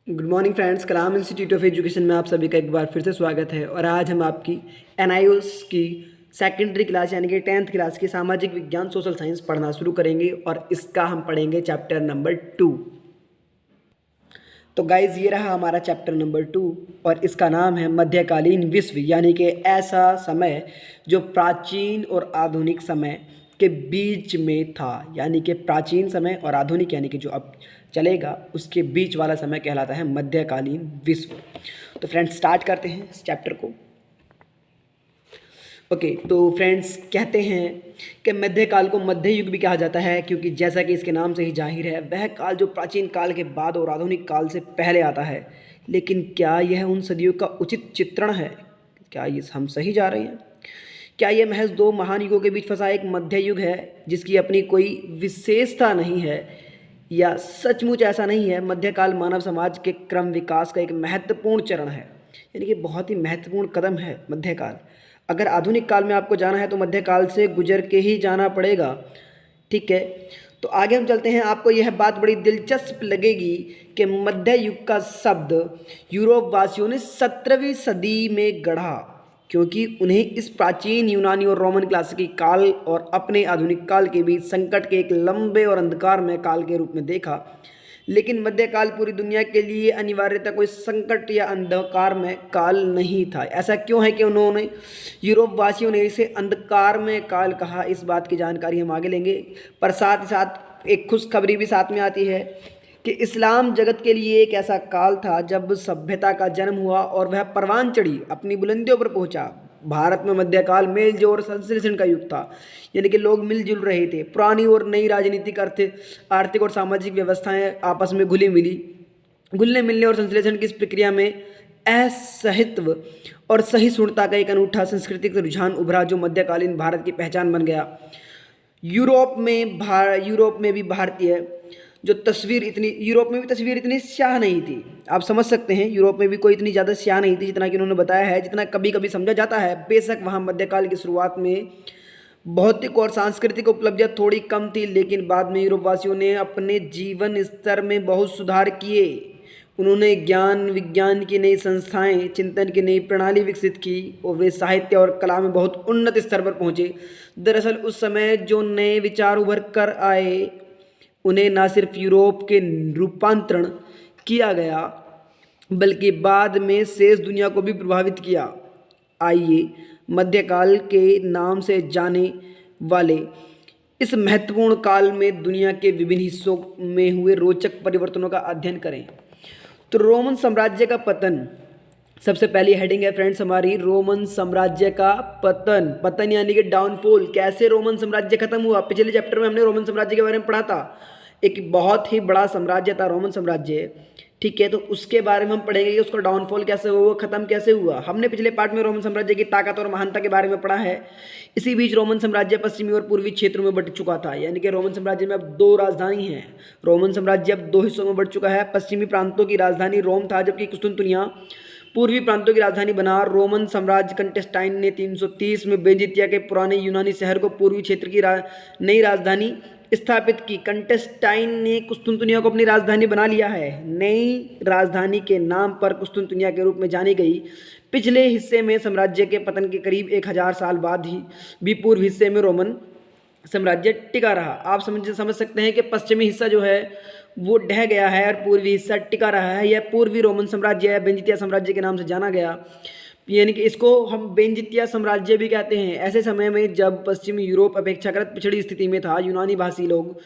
Good morning friends, Kalam institute of education में आप सभी का एक बार फिर से स्वागत है। और आज हम आपकी एनआईओएस की सेकेंडरी क्लास यानी कि 10th क्लास की सामाजिक विज्ञान सोशल साइंस पढ़ना शुरू करेंगे और इसका हम पढ़ेंगे चैप्टर नंबर 2। तो गाइज ये रहा हमारा चैप्टर नंबर 2 और इसका नाम है मध्यकालीन विश्व, यानी कि ऐसा समय जो प्राचीन और आधुनिक समय के बीच में था। यानी कि प्राचीन समय और आधुनिक यानी कि जो अब चलेगा उसके बीच वाला समय कहलाता है मध्यकालीन विश्व। तो फ्रेंड्स स्टार्ट करते हैं इस चैप्टर को। ओके तो फ्रेंड्स कहते हैं कि मध्यकाल को मध्य युग भी कहा जाता है, क्योंकि जैसा कि इसके नाम से ही जाहिर है वह काल जो प्राचीन काल के बाद और आधुनिक काल से पहले आता है। लेकिन क्या यह उन सदियों का उचित चित्रण है? क्या ये हम सही जा रहे हैं? क्या यह महज दो महान युगों के बीच फंसा एक मध्य युग है जिसकी अपनी कोई विशेषता नहीं है? या सचमुच ऐसा नहीं है? मध्यकाल मानव समाज के क्रम विकास का एक महत्वपूर्ण चरण है, यानी कि बहुत ही महत्वपूर्ण कदम है मध्यकाल। अगर आधुनिक काल में आपको जाना है तो मध्यकाल से गुजर के ही जाना पड़ेगा। ठीक है, तो आगे हम चलते हैं। आपको यह बात बड़ी दिलचस्प लगेगी कि मध्य युग का शब्द यूरोप वासियों ने 17वीं सदी में गढ़ा, क्योंकि उन्हें इस प्राचीन यूनानी और रोमन क्लासिकी काल और अपने आधुनिक काल के बीच संकट के एक लंबे और अंधकारमय काल के रूप में देखा। लेकिन मध्यकाल पूरी दुनिया के लिए अनिवार्यता कोई संकट या अंधकारमय काल नहीं था। ऐसा क्यों है कि उन्होंने यूरोप वासियों ने इसे अंधकारमय काल कहा, इस बात की जानकारी हम आगे लेंगे। पर साथ ही साथ एक खुशखबरी भी साथ में आती है कि इस्लाम जगत के लिए एक ऐसा काल था जब सभ्यता का जन्म हुआ और वह परवान चढ़ी, अपनी बुलंदियों पर पहुंचा। भारत में मध्यकाल मेलजोल और संश्लेषण का युग था, यानी कि लोग मिलजुल रहे थे। पुरानी और नई राजनीतिक आर्थिक और सामाजिक व्यवस्थाएं आपस में घुलने मिलने और संश्लेषण की इस प्रक्रिया में असहित्व और सहिष्णुता का एक अनूठा सांस्कृतिक रुझान उभरा जो मध्यकालीन भारत की पहचान बन गया। यूरोप में भी भारतीय जो तस्वीर इतनी यूरोप में भी तस्वीर इतनी स्याह नहीं थी। आप समझ सकते हैं, यूरोप में भी कोई इतनी ज़्यादा स्याह नहीं थी जितना कि उन्होंने बताया है, जितना कभी कभी समझा जाता है। बेशक वहाँ मध्यकाल की शुरुआत में भौतिक और सांस्कृतिक उपलब्धियाँ थोड़ी कम थी, लेकिन बाद में यूरोप वासियों ने अपने जीवन स्तर में बहुत सुधार किए। उन्होंने ज्ञान विज्ञान की नई संस्थाएं, चिंतन की नई प्रणाली विकसित की और वे साहित्य और कला में बहुत उन्नत स्तर पर पहुँचे। दरअसल उस समय जो नए विचार उभर कर आए उन्हें न सिर्फ यूरोप के रूपांतरण किया गया बल्कि बाद में शेष दुनिया को भी प्रभावित किया। आइए मध्यकाल के नाम से जाने वाले इस महत्वपूर्ण काल में दुनिया के विभिन्न हिस्सों में हुए रोचक परिवर्तनों का अध्ययन करें। तो रोमन साम्राज्य का पतन, सबसे पहली हेडिंग है फ्रेंड्स हमारी, रोमन साम्राज्य का पतन। पतन यानी कि डाउनफॉल। कैसे रोमन साम्राज्य खत्म हुआ? पिछले चैप्टर में हमने रोमन साम्राज्य के बारे में पढ़ा था। एक बहुत ही बड़ा साम्राज्य था रोमन साम्राज्य, ठीक है। तो उसके बारे में हम पढ़ेंगे कि उसका डाउनफॉल कैसे हुआ, खत्म कैसे हुआ। हमने पिछले पार्ट में रोमन साम्राज्य की ताकत और महानता के बारे में पढ़ा है। इसी बीच रोमन साम्राज्य पश्चिमी और पूर्वी क्षेत्रों में बंट चुका था, यानी कि रोमन साम्राज्य में अब दो राजधानी हैं। रोमन साम्राज्य अब दो हिस्सों में बंट चुका है। पश्चिमी प्रांतों की राजधानी रोम था, जबकि कुस्तुनतुनिया पूर्वी प्रांतों की राजधानी बना। रोमन साम्राज्य कंटेस्टाइन ने 330 में बेंजितिया के पुराने यूनानी शहर को पूर्वी क्षेत्र की नई राजधानी स्थापित की। कंटेस्टाइन ने कुस्तुनतुनिया को अपनी राजधानी बना लिया है। नई राजधानी के नाम पर कुस्तुनतुनिया के रूप में जानी गई। पिछले हिस्से में साम्राज्य के पतन के करीब 1000 साल बाद ही भी पूर्व हिस्से में रोमन साम्राज्य टिका रहा। आप समझ सकते हैं कि पश्चिमी हिस्सा जो है वो ढह गया है और पूर्वी हिस्सा टिका रहा है। यह पूर्वी रोमन साम्राज्य है, बेंजितिया साम्राज्य के नाम से जाना गया, यानी कि इसको हम बेंजितिया साम्राज्य भी कहते हैं। ऐसे समय में जब पश्चिमी यूरोप अपेक्षाकृत पिछड़ी स्थिति में था, यूनानी भाषी लोग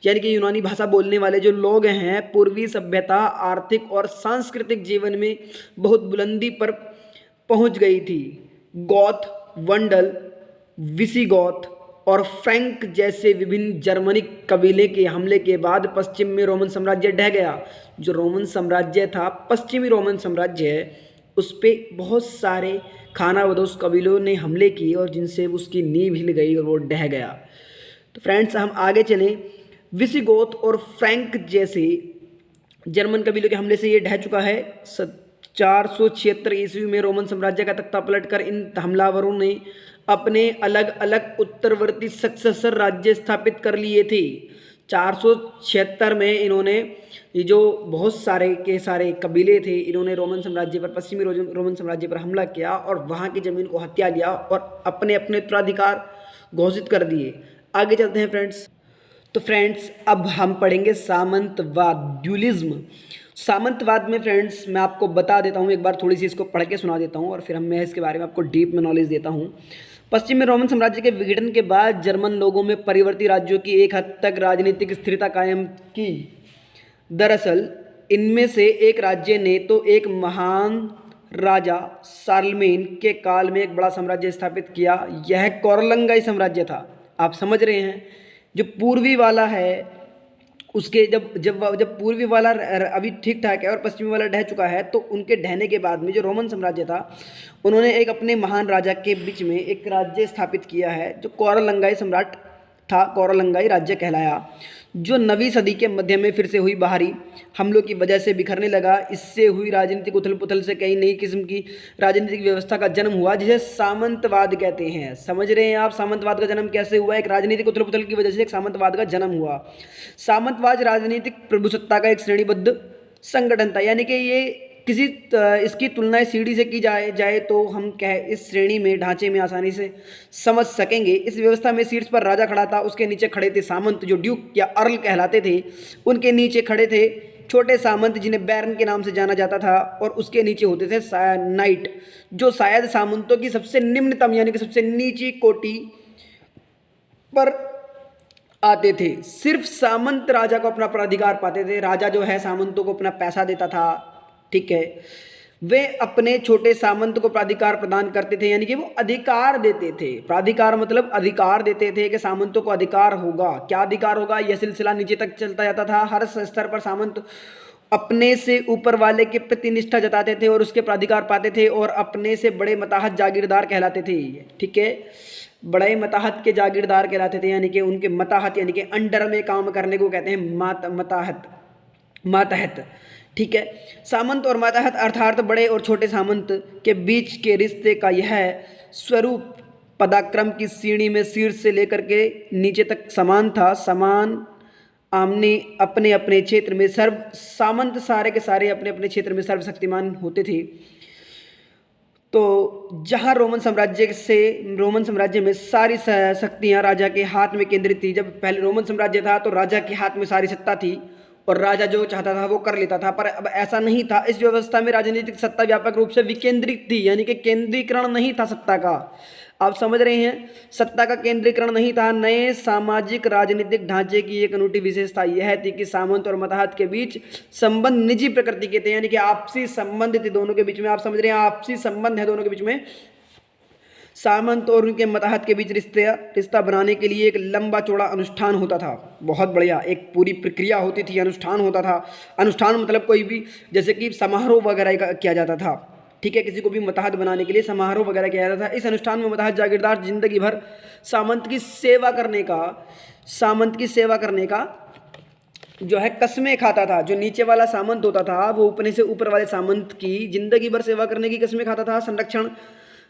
यानी कि यूनानी भाषा बोलने वाले जो लोग हैं, पूर्वी सभ्यता आर्थिक और सांस्कृतिक जीवन में बहुत बुलंदी पर पहुंच गई थी। गौथ, वंडल, विसिगौथ और फ्रैंक जैसे विभिन्न जर्मनिक कबीले के हमले के बाद पश्चिम में रोमन साम्राज्य ढह गया। जो रोमन साम्राज्य था, पश्चिमी रोमन साम्राज्य है, उस पर बहुत सारे खानाबदोश कबीलों ने हमले किए और जिनसे उसकी नींव हिल गई और वो ढह गया। तो फ्रेंड्स हम आगे चलें। विसिगोथ और फ्रैंक जैसे जर्मन कबीलों के हमले से ये ढह चुका है। 476 ईस्वी में रोमन साम्राज्य का तख्ता पलटकर इन हमलावरों ने अपने अलग अलग उत्तरवर्ती सक्सेसर राज्य स्थापित कर लिए थे। 476 में इन्होंने ये जो बहुत सारे के सारे कबीले थे, इन्होंने रोमन साम्राज्य पर, पश्चिमी रोमन साम्राज्य पर हमला किया और वहाँ की ज़मीन को हत्या लिया और अपने अपने उत्तराधिकार घोषित कर दिए। आगे चलते हैं फ्रेंड्स। तो फ्रेंड्स अब हम पढ़ेंगे सामंतवाद, ड्यूलिज्म। सामंतवाद में फ्रेंड्स मैं आपको बता देता हूँ, एक बार थोड़ी सी इसको पढ़ के सुना देता हूँ और फिर मैं इसके बारे में आपको डीप में नॉलेज देता हूँ। पश्चिमी रोमन साम्राज्य के विघटन के बाद जर्मन लोगों में परिवर्ती राज्यों की एक हद तक राजनीतिक स्थिरता कायम की। दरअसल इनमें से एक राज्य ने तो एक महान राजा शार्लमेन के काल में एक बड़ा साम्राज्य स्थापित किया। यह कौरलंगाई साम्राज्य था। आप समझ रहे हैं, जो पूर्वी वाला है उसके जब जब जब पूर्वी वाला अभी ठीक ठाक है और पश्चिमी वाला ढह चुका है, तो उनके ढहने के बाद में जो रोमन साम्राज्य था, उन्होंने एक अपने महान राजा के बीच में एक राज्य स्थापित किया है जो कौरलंगाई सम्राट था, कौरलंगाई राज्य कहलाया, जो 9वीं सदी के मध्य में फिर से हुई बाहरी हमलों की वजह से बिखरने लगा। इससे हुई राजनीतिक उथल पुथल से कई नई किस्म की राजनीतिक व्यवस्था का जन्म हुआ, जिसे सामंतवाद कहते हैं। समझ रहे हैं आप सामंतवाद का जन्म कैसे हुआ? एक राजनीतिक उथल पुथल की वजह से एक सामंतवाद का जन्म हुआ। सामंतवाद राजनीतिक प्रभुसत्ता का एक श्रेणीबद्ध संगठन था, यानी कि ये किसी इसकी तुलना सीढ़ी से की जाए तो हम इस श्रेणी में ढांचे में आसानी से समझ सकेंगे। इस व्यवस्था में शीर्ष पर राजा खड़ा था, उसके नीचे खड़े थे सामंत जो ड्यूक या अर्ल कहलाते थे, उनके नीचे खड़े थे छोटे सामंत जिन्हें बैरन के नाम से जाना जाता था, और उसके नीचे होते थे नाइट जो शायद सामंतों की सबसे निम्नतम यानी कि सबसे नीची कोटि पर आते थे। सिर्फ सामंत राजा को अपना प्राधिकार पाते थे। राजा जो है सामंतों को अपना पैसा देता था, ठीक है, वे अपने छोटे सामंत को प्राधिकार प्रदान करते थे, यानी कि वो अधिकार देते थे। प्राधिकार मतलब अधिकार देते थे कि सामंतों को अधिकार होगा। क्या अधिकार होगा? यह सिलसिला नीचे तक चलता जाता था। हर स्तर पर सामंत अपने से ऊपर वाले के प्रति निष्ठा जताते थे और उसके प्राधिकार पाते थे, और अपने से बड़े मताहत जागीरदार कहलाते थे। ठीक है, बड़े मताहत के जागीरदार कहलाते थे, यानी कि उनके मताहत यानी कि अंडर में काम करने को कहते हैं मातहत। ठीक है, सामंत और मातहत अर्थात बड़े और छोटे सामंत के बीच के रिश्ते का यह स्वरूप पदाक्रम की श्रेणी में शीर्ष से लेकर के नीचे तक समान था। समान आमने अपने अपने क्षेत्र में सामंत सारे के सारे अपने अपने क्षेत्र में सर्वशक्तिमान होते थे। तो जहाँ रोमन साम्राज्य में सारी शक्तियाँ राजा के हाथ में केंद्रित थी। जब पहले रोमन साम्राज्य था तो राजा के हाथ में सारी सत्ता थी और राजा जो चाहता था वो कर लेता था, पर अब ऐसा नहीं था। इस व्यवस्था में राजनीतिक सत्ता व्यापक रूप से विकेंद्रित थी, यानी कि केंद्रीकरण नहीं था सत्ता का। आप समझ रहे हैं, सत्ता का केंद्रीकरण नहीं था। नए सामाजिक राजनीतिक ढांचे की एक अनूठी विशेषता यह थी कि सामंत और मताहत के बीच संबंध निजी प्रकृति के थे, यानी कि आपसी संबंध थे दोनों के बीच में। आप समझ रहे हैं, आपसी संबंध है दोनों के बीच में। सामंत और उनके मताहत के बीच रिश्ता बनाने के लिए एक लंबा चौड़ा अनुष्ठान होता था। बहुत बढ़िया, एक पूरी प्रक्रिया होती थी, अनुष्ठान होता था। अनुष्ठान मतलब कोई भी, जैसे कि समारोह वगैरह किया जाता था। ठीक है, किसी को भी मताहत बनाने के लिए समारोह वगैरह किया जाता था। इस अनुष्ठान में मताहत जागीरदार जिंदगी भर सामंत की सेवा करने का जो है कस्में खाता था। जो नीचे वाला सामंत होता था वो अपने से ऊपर वाले सामंत की जिंदगी भर सेवा करने की कस्में खाता था। संरक्षण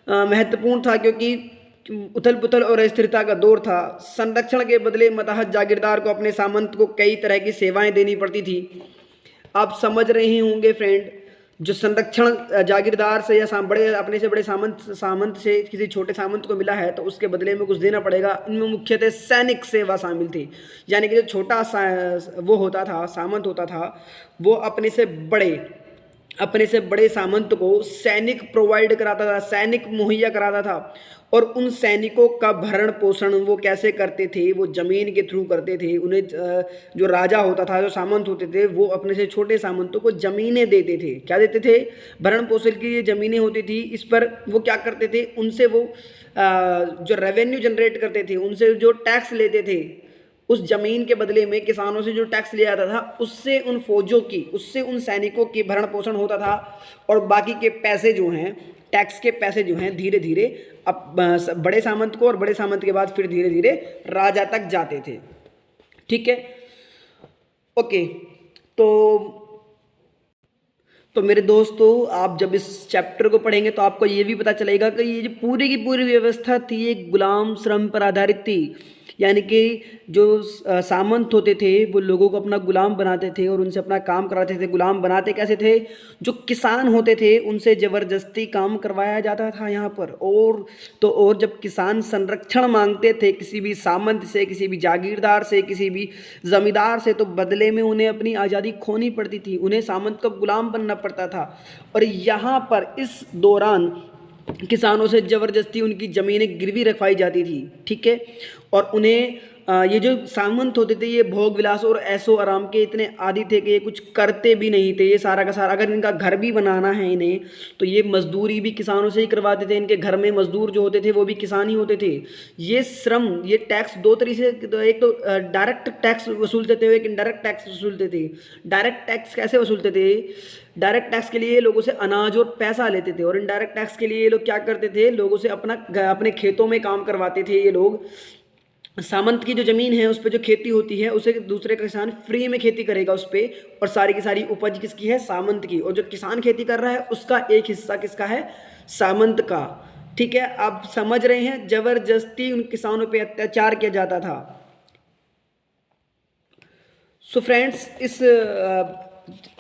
महत्वपूर्ण था क्योंकि उथल पुथल और अस्थिरता का दौर था। संरक्षण के बदले मताहत जागीरदार को अपने सामंत को कई तरह की सेवाएं देनी पड़ती थी। आप समझ रहे होंगे फ्रेंड, जो संरक्षण जागीरदार से या अपने से बड़े सामंत से किसी छोटे सामंत को मिला है तो उसके बदले में कुछ देना पड़ेगा। इनमें मुख्यतः सैनिक सेवा शामिल थी, यानी कि जो छोटा वो होता था, सामंत होता था, वो अपने से बड़े सामंत को सैनिक प्रोवाइड कराता था, सैनिक मुहैया कराता था। और उन सैनिकों का भरण पोषण वो कैसे करते थे? वो जमीन के थ्रू करते थे। उन्हें जो राजा होता था, जो सामंत होते थे, वो अपने से छोटे सामंतों को जमीनें देते थे। क्या देते थे? भरण पोषण की ये जमीनें होती थी। इस पर वो क्या करते थे? उनसे वो जो रेवेन्यू जनरेट करते थे, उनसे जो टैक्स लेते थे, उस जमीन के बदले में किसानों से जो टैक्स लिया जाता था, उससे उन सैनिकों की भरण पोषण होता था। और बाकी के पैसे जो हैं, टैक्स के पैसे जो हैं, धीरे धीरे अब बड़े सामंत को और बड़े सामंत के बाद फिर धीरे धीरे राजा तक जाते थे। ठीक है, ओके। तो मेरे दोस्तों, आप जब इस चैप्टर को पढ़ेंगे तो आपको ये भी पता चलेगा कि ये जो पूरी की पूरी व्यवस्था थी एक गुलाम श्रम पर आधारित थी। यानी कि जो सामंत होते थे वो लोगों को अपना गुलाम बनाते थे और उनसे अपना काम कराते थे। गुलाम बनाते कैसे थे? जो किसान होते थे उनसे ज़बरदस्ती काम करवाया जाता था यहाँ पर। और जब किसान संरक्षण मांगते थे किसी भी सामंत से, किसी भी जागीरदार से, किसी भी जमींदार से, तो बदले में उन्हें अपनी आज़ादी खोनी पड़ती थी, उन्हें सामंत का गुलाम बनना पड़ता था। और यहाँ पर इस दौरान किसानों से ज़बरदस्ती उनकी ज़मीनें गिरवी रखवाई जाती थी, ठीक है। और उन्हें ये जो सामंत होते थे ये भोग विलास और ऐशो आराम के इतने आदी थे कि ये कुछ करते भी नहीं थे। ये सारा का सारा, अगर इनका घर भी बनाना है इन्हें, तो ये मजदूरी भी किसानों से ही करवाते थे। इनके घर में मजदूर जो होते थे वो भी किसान ही होते थे। ये श्रम, ये टैक्स दो तरीके से, एक तो डायरेक्ट टैक्स वसूलते थे, एक इनडायरेक्ट टैक्स वसूलते थे। डायरेक्ट टैक्स कैसे वसूलते थे? डायरेक्ट टैक्स के लिए लोगों से अनाज और पैसा लेते थे, और इनडायरेक्ट टैक्स के लिए ये लोग क्या करते थे? लोगों से अपने खेतों में काम करवाते थे। ये लोग सामंत की जो ज़मीन है उस पर जो खेती होती है उसे दूसरे किसान फ्री में खेती करेगा उस पर, और सारी की सारी उपज किसकी है? सामंत की। और जो किसान खेती कर रहा है उसका एक हिस्सा किसका है? सामंत का। ठीक है, आप समझ रहे हैं? जबरदस्ती उन किसानों पे अत्याचार किया जाता था। सो फ्रेंड्स, इस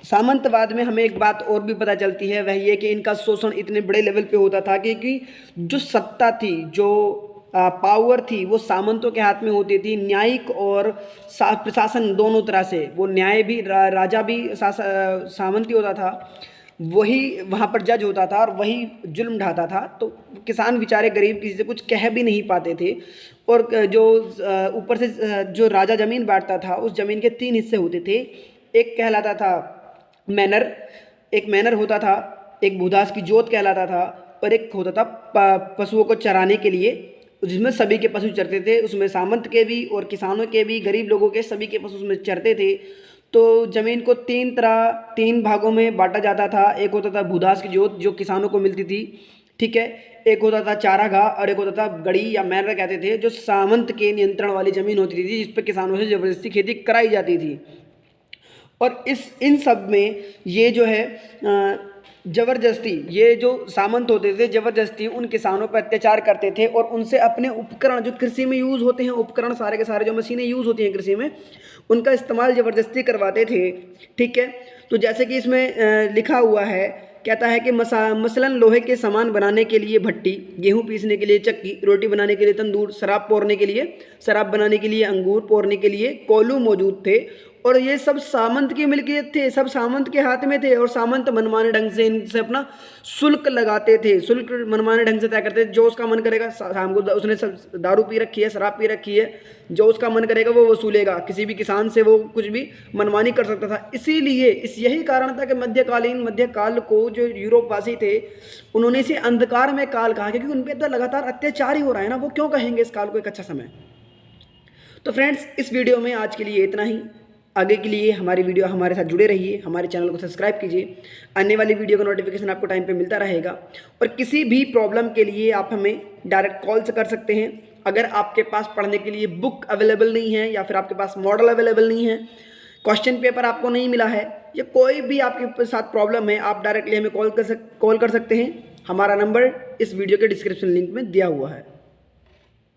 सामंतवाद में हमें एक बात और भी पता चलती है, वह ये कि इनका शोषण इतने बड़े लेवल पे होता था कि जो सत्ता थी, जो पावर थी, वो सामंतों के हाथ में होती थी। न्यायिक और प्रशासन दोनों तरह से, वो न्याय भी, राजा भी सामंत ही होता था, वही वहाँ पर जज होता था और वही जुल्म ढाता था। तो किसान बेचारे गरीब किसी से कुछ कह भी नहीं पाते थे। और जो ऊपर से जो राजा ज़मीन बांटता था उस ज़मीन के 3 हिस्से होते थे। एक कहलाता था मैनर, एक मैनर होता था, एक भूदास की जोत कहलाता था, और एक होता था पशुओं को चराने के लिए, जिसमें सभी के पशु चरते थे। उसमें सामंत के भी और किसानों के भी, गरीब लोगों के, सभी के पशु उसमें चरते थे। तो ज़मीन को 3 भागों में बांटा जाता था। एक होता था भूदास की जोत जो किसानों को मिलती थी, ठीक है। एक होता था चारागाह और एक होता था गड़ी या मैनर कहते थे, जो सामंत के नियंत्रण वाली ज़मीन होती थी जिस पर किसानों से ज़बरदस्ती खेती कराई जाती थी। और इन सब में ये जो है ज़बरदस्ती, ये जो सामंत होते थे ज़बरदस्ती उन किसानों पर अत्याचार करते थे और उनसे अपने उपकरण जो कृषि में यूज़ होते हैं, उपकरण सारे के सारे जो मशीनें यूज़ होती हैं कृषि में, उनका इस्तेमाल ज़बरदस्ती करवाते थे, ठीक है। तो जैसे कि इसमें लिखा हुआ है, कहता है कि मसलन लोहे के सामान बनाने के लिए भट्टी, गेहूं पीसने के लिए चक्की, रोटी बनाने के लिए तंदूर, शराब पोरने के लिए, शराब बनाने के लिए अंगूर, पोरने के लिए कोल्हू मौजूद थे। और ये सब सामंत की मिल्कियत थे, सब सामंत के हाथ में थे। और सामंत मनमाने ढंग से इनसे अपना शुल्क लगाते थे, शुल्क मनमाने ढंग से तय करते थे। जो उसका मन करेगा, शाम को उसने दारू पी रखी है, शराब पी रखी है, जो उसका मन करेगा वो वसूलेगा। किसी भी किसान से वो कुछ भी मनमानी कर सकता था। इसीलिए यही कारण था कि मध्यकाल को जो यूरोपवासी थे उन्होंने इसे अंधकार में काल कहा, क्योंकि उन पर तो लगातार अत्याचार ही हो रहा है ना, वो क्यों कहेंगे इस काल को एक अच्छा समय। तो फ्रेंड्स, इस वीडियो में आज के लिए इतना ही। आगे के लिए हमारी वीडियो हमारे साथ जुड़े रहिए, हमारे चैनल को सब्सक्राइब कीजिए, आने वाली वीडियो का नोटिफिकेशन आपको टाइम पे मिलता रहेगा। और किसी भी प्रॉब्लम के लिए आप हमें डायरेक्ट कॉल से कर सकते हैं। अगर आपके पास पढ़ने के लिए बुक अवेलेबल नहीं है या फिर आपके पास मॉडल अवेलेबल नहीं है, क्वेश्चन पेपर आपको नहीं मिला है, या कोई भी आपके साथ प्रॉब्लम है, आप डायरेक्टली हमें कॉल कर सकते हैं। हमारा नंबर इस वीडियो के डिस्क्रिप्शन लिंक में दिया हुआ है।